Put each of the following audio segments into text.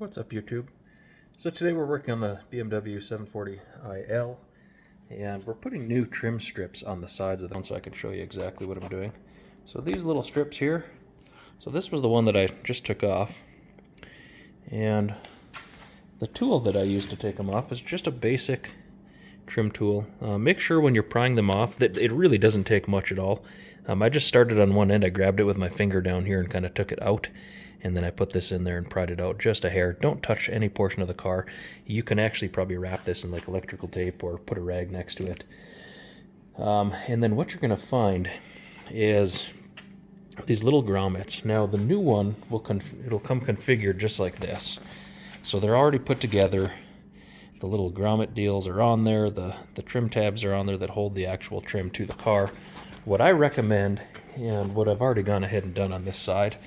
What's up, YouTube? So today we're working on the BMW 740IL, and we're putting new trim strips on the sides of the one so I can show you exactly what I'm doing. So these little strips here, so this was the one that I just took off, and the tool that I used to take them off is just a basic trim tool. Make sure when you're prying them off that it really doesn't take much at all. I just started on one end. I grabbed it with my finger down here and kind of took it out, and then I put this in there and pried it out just a hair. Don't touch any portion of the car. You can actually probably wrap this in like electrical tape or put a rag next to it. And then what you're going to find is these little grommets. Now the new one it'll come configured just like this. So they're already put together. The little grommet deals are on there. The trim tabs are on there that hold the actual trim to the car. What I recommend, and what I've already gone ahead and done on this side,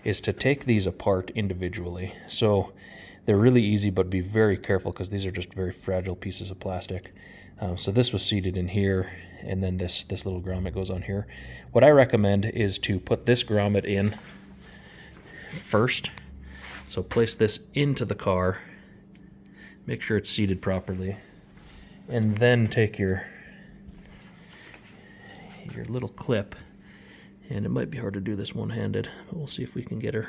is to take these apart individually. So they're really easy, but be very careful because these are just very fragile pieces of plastic. So this was seated in here, and then this little grommet goes on here. What I recommend is to put this grommet in first. So place this into the car, make sure it's seated properly, and then take your little clip. And it might be hard to do this one-handed, but we'll see if we can get her.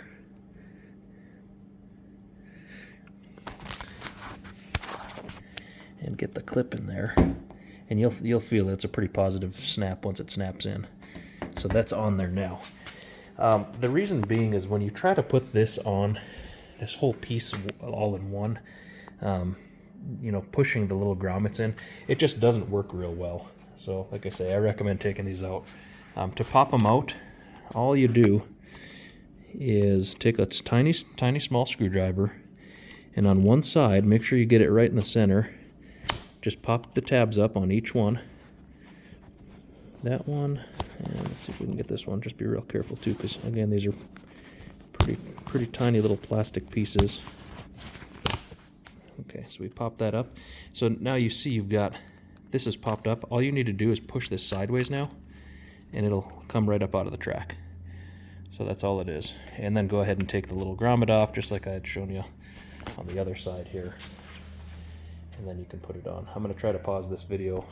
And get the clip in there. And you'll feel it's a pretty positive snap once it snaps in. So that's on there now. The reason being is when you try to put this on, this whole piece all in one, pushing the little grommets in, it just doesn't work real well. So like I say, I recommend taking these out. To pop them out, all you do is take a tiny small screwdriver, and on one side, make sure you get it right in the center. Just pop the tabs up on each one. That one, and let's see if we can get this one. Just be real careful too, because again, these are pretty tiny little plastic pieces. Okay, so we pop that up. So now you see you've got, this is popped up. All you need to do is push this sideways now, and it'll come right up out of the track. So that's all it is. And then go ahead and take the little grommet off, just like I had shown you on the other side here. And then you can put it on. I'm going to try to pause this video,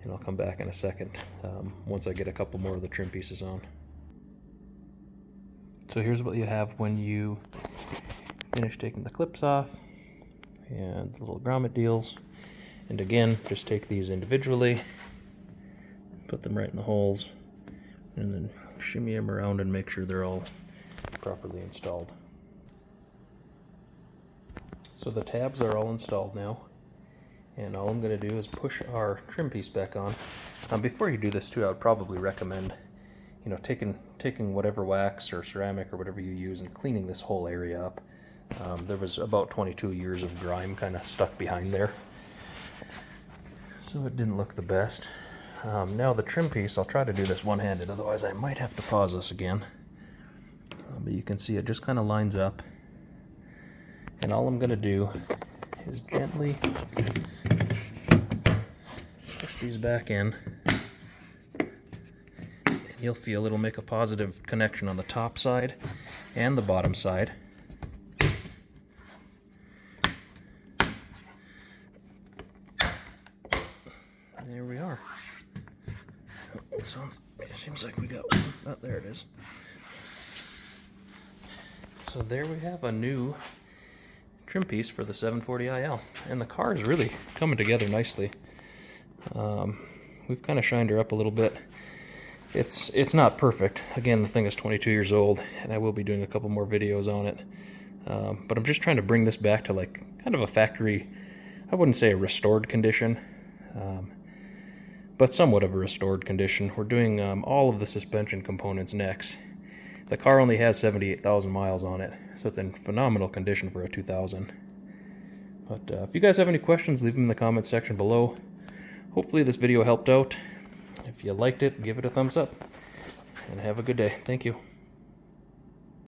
and I'll come back in a second once I get a couple more of the trim pieces on. So here's what you have when you finish taking the clips off and the little grommet deals. And again, just take these individually, put them right in the holes, and then shimmy them around and make sure they're all properly installed. So the tabs are all installed now, and all I'm going to do is push our trim piece back on. Before you do this too, I would probably recommend taking whatever wax or ceramic or whatever you use and cleaning this whole area up. There was about 22 years of grime kind of stuck behind there, so it didn't look the best. Now the trim piece, I'll try to do this one-handed, otherwise I might have to pause this again. But you can see it just kind of lines up. And all I'm going to do is gently push these back in. And you'll feel it'll make a positive connection on the top side and the bottom side. And there we are. It seems like we got one. Oh, there it is. So there we have a new trim piece for the 740IL, and the car is really coming together nicely. We've kind of shined her up a little bit. It's not perfect. Again, the thing is 22 years old, and I will be doing a couple more videos on it. But I'm just trying to bring this back to like kind of a factory, I wouldn't say a restored condition, but somewhat of a restored condition. We're doing all of the suspension components next. The car only has 78,000 miles on it, so it's in phenomenal condition for a 2000. But if you guys have any questions, leave them in the comments section below. Hopefully this video helped out. If you liked it, give it a thumbs up, and have a good day. Thank you.